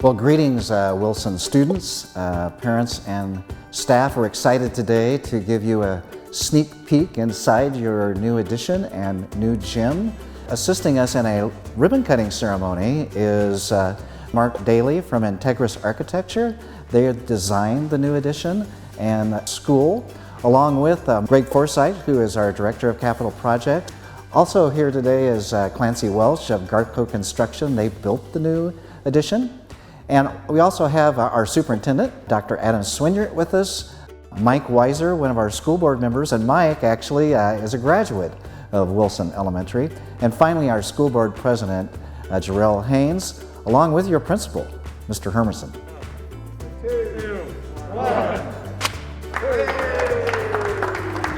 Well, greetings, Wilson students, parents, and staff. We're excited today to give you a sneak peek inside your new addition and new gym. Assisting us in a ribbon cutting ceremony is Mark Daly from Integrus Architecture. They designed the new addition and school, along with Greg Forsythe, who is our Director of Capital Project. Also here today is Clancy Welch of Garco Construction. They built the new addition. And we also have our superintendent, Dr. Adam Swinyard, with us, Mike Weiser, one of our school board members, and Mike actually is a graduate of Wilson Elementary. And finally, our school board president, Jarrell Haynes, along with your principal, Mr. Hermanson. 2, 1.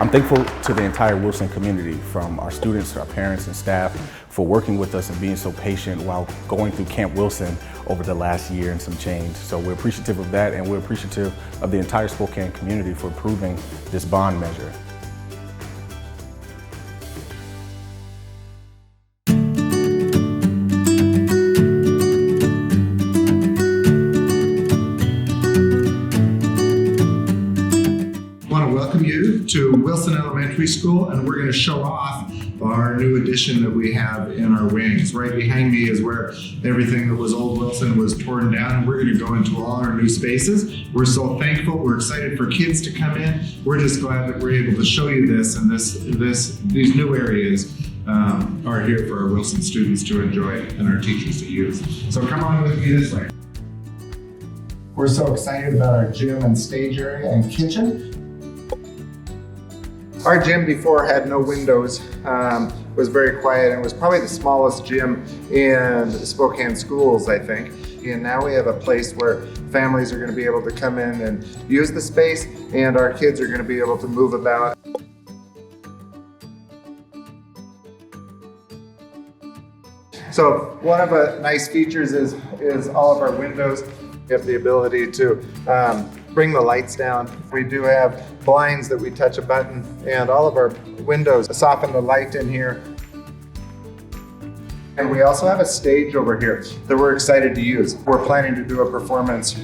I'm thankful to the entire Wilson community, from our students to our parents and staff, for working with us and being so patient while going through Camp Wilson over the last year and some change. So we're appreciative of that, and we're appreciative of the entire Spokane community for approving this bond measure. To Wilson Elementary School, and we're going to show off our new addition that we have in our wings. Right behind me is where everything that was old Wilson was torn down, and we're going to go into all our new spaces. We're so thankful. We're excited for kids to come in. We're just glad that we're able to show you this, and these new areas are here for our Wilson students to enjoy and our teachers to use. So come on with me this way. We're so excited about our gym and stage area and kitchen. Our gym before had no windows, was very quiet, and was probably the smallest gym in Spokane schools, I think. And now we have a place where families are going to be able to come in and use the space, and our kids are going to be able to move about. So one of the nice features is all of our windows. We have the ability to bring the lights down. We do have blinds that we touch a button, and all of our windows soften the light in here. And we also have a stage over here that we're excited to use. We're planning to do a performance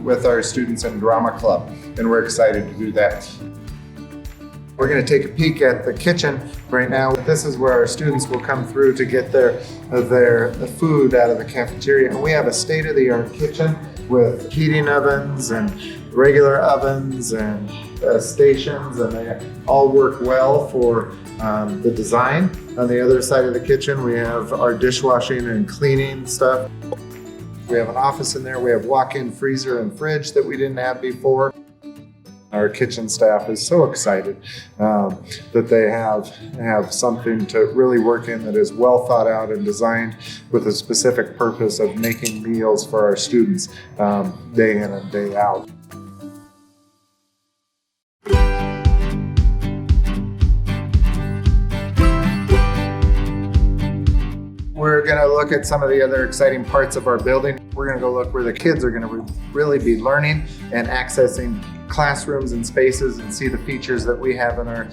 with our students in drama club, and we're excited to do that. We're going to take a peek at the kitchen right now. This is where our students will come through to get their food out of the cafeteria. And we have a state-of-the-art kitchen with heating ovens and regular ovens and stations, and they all work well for the design. On the other side of the kitchen, we have our dishwashing and cleaning stuff. We have an office in there. We have walk-in freezer and fridge that we didn't have before. Our kitchen staff is so excited that they have something to really work in that is well thought out and designed with a specific purpose of making meals for our students day in and day out. We're going to look at some of the other exciting parts of our building. We're going to go look where the kids are going to really be learning and accessing classrooms and spaces, and see the features that we have in our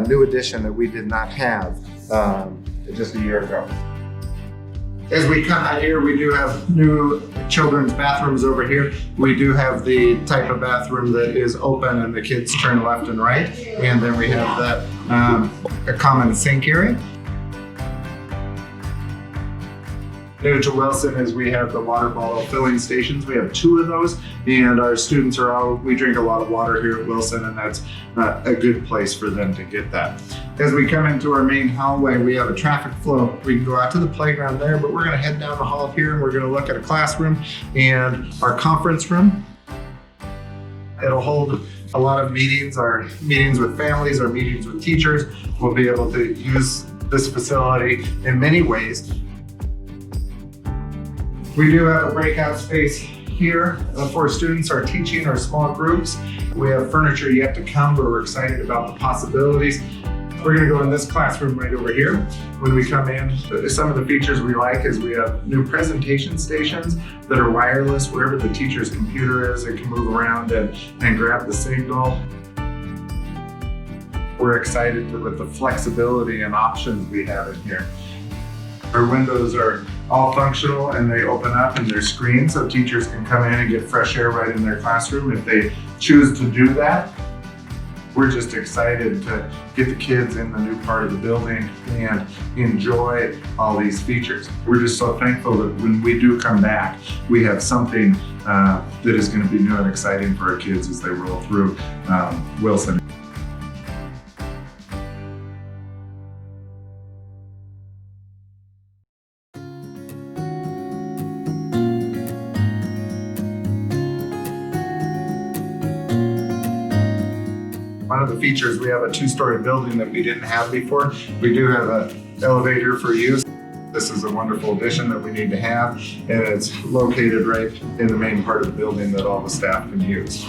new addition that we did not have just a year ago. As we come out here, we do have new children's bathrooms over here. We do have the type of bathroom that is open and the kids turn left and right. And then we have that a common sink area. New to Wilson is we have the water bottle filling stations. We have 2 of those, and our students we drink a lot of water here at Wilson, and that's a good place for them to get that. As we come into our main hallway, we have a traffic flow. We can go out to the playground there, but we're going to head down the hall here, and we're going to look at a classroom and our conference room. It'll hold a lot of meetings, our meetings with families, our meetings with teachers. We'll be able to use this facility in many ways. We do have a breakout space here for students, our teaching, our small groups. We have furniture yet to come, but we're excited about the possibilities. We're going to go in this classroom right over here. When we come in, some of the features we like is we have new presentation stations that are wireless. Wherever the teacher's computer is, it can move around and grab the signal. We're excited with the flexibility and options we have in here. Our windows are all functional, and they open up and they're screened so teachers can come in and get fresh air right in their classroom if they choose to do that. We're just excited to get the kids in the new part of the building and enjoy all these features. We're just so thankful that when we do come back, we have something that is going to be new and exciting for our kids as they roll through Wilson. One of the features, we have a 2-story building that we didn't have before. We do have an elevator for use. This is a wonderful addition that we need to have, and it's located right in the main part of the building that all the staff can use.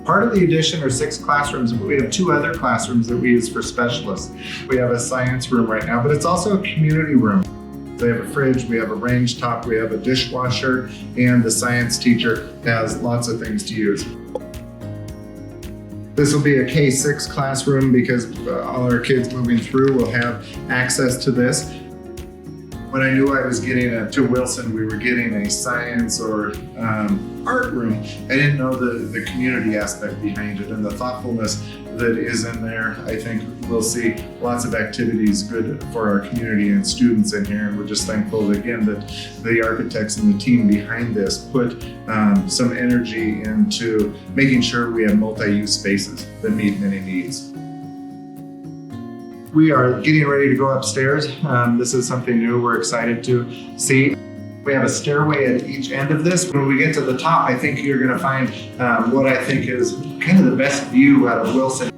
Part of the addition are 6 classrooms, but we have 2 other classrooms that we use for specialists. We have a science room right now, but it's also a community room. They have a fridge, we have a range top, we have a dishwasher, and the science teacher has lots of things to use. This will be a K-6 classroom because all our kids moving through will have access to this. When I knew I was getting to Wilson, we were getting a science or art room. I didn't know the community aspect behind it and the thoughtfulness that is in there. I think we'll see lots of activities good for our community and students in here. And we're just thankful again that the architects and the team behind this put some energy into making sure we have multi-use spaces that meet many needs. We are getting ready to go upstairs. This is something new we're excited to see. We have a stairway at each end of this. When we get to the top, I think you're going to find what I think is kind of the best view out of Wilson.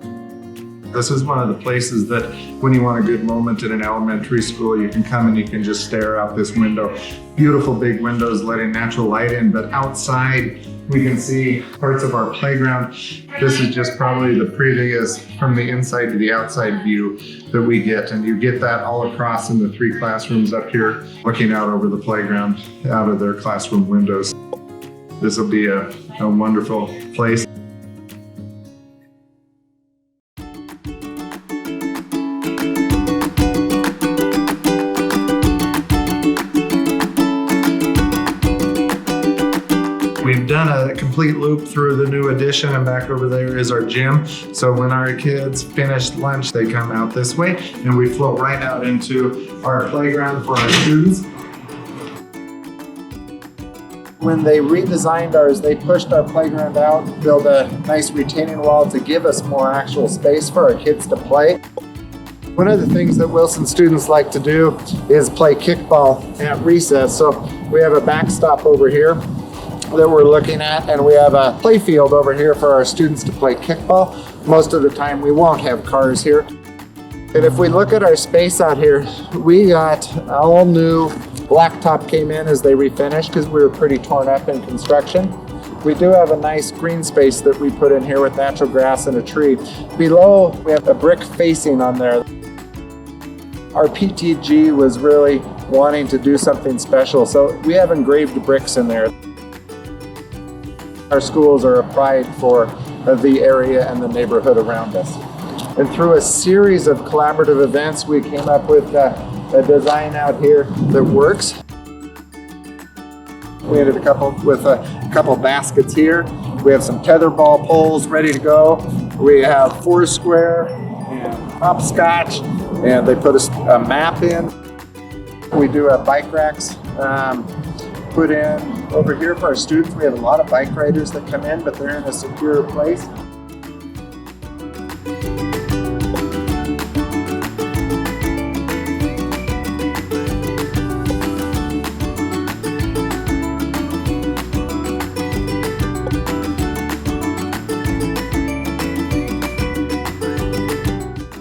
This is one of the places that when you want a good moment in an elementary school, you can come and you can just stare out this window. Beautiful big windows letting natural light in, but outside we can see parts of our playground. This is just probably the prettiest from the inside to the outside view that we get. And you get that all across in the 3 classrooms up here, looking out over the playground, out of their classroom windows. This will be a wonderful place. We've done a complete loop through the new addition, and back over there is our gym. So when our kids finish lunch, they come out this way and we flow right out into our playground for our students. When they redesigned ours, they pushed our playground out, built a nice retaining wall to give us more actual space for our kids to play. One of the things that Wilson students like to do is play kickball at recess. So we have a backstop over here that we're looking at, and we have a play field over here for our students to play kickball. Most of the time we won't have cars here. And if we look at our space out here, we got all new blacktop came in as they refinished because we were pretty torn up in construction. We do have a nice green space that we put in here with natural grass and a tree. Below, we have a brick facing on there. Our PTG was really wanting to do something special, so we have engraved bricks in there. Our schools are a pride for the area and the neighborhood around us. And through a series of collaborative events, we came up with a design out here that works. We ended with a couple baskets here. We have some tetherball poles ready to go. We have Foursquare and hopscotch, and they put a map in. We do have bike racks put in over here for our students. We have a lot of bike riders that come in, but they're in a secure place.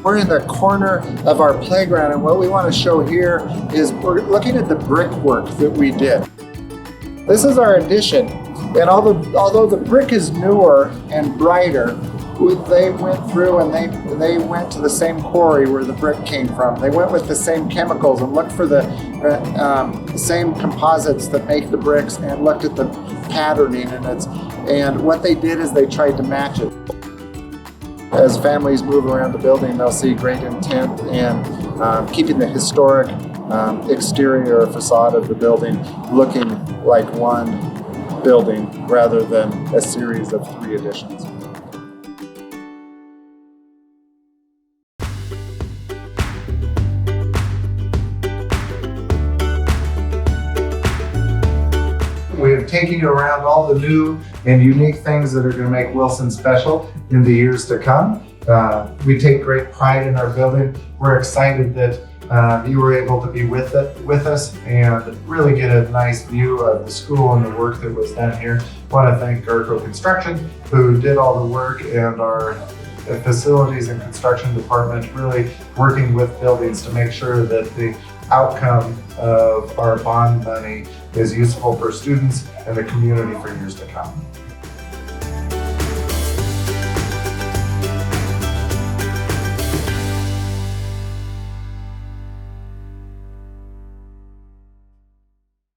We're in the corner of our playground, and what we want to show here is we're looking at the brickwork that we did. This is our addition, and although the brick is newer and brighter, they went through and they went to the same quarry where the brick came from. They went with the same chemicals and looked for the same composites that make the bricks and looked at the patterning, and what they did is they tried to match it. As families move around the building, they'll see great intent in keeping the historic exterior facade of the building looking like one building rather than a series of 3 additions. We've taken you around all the new and unique things that are going to make Wilson special in the years to come. We take great pride in our building. We're excited that you were able to be with us and really get a nice view of the school and the work that was done here. I want to thank Garco Construction, who did all the work, and our facilities and construction department really working with buildings to make sure that the outcome of our bond money is useful for students and the community for years to come.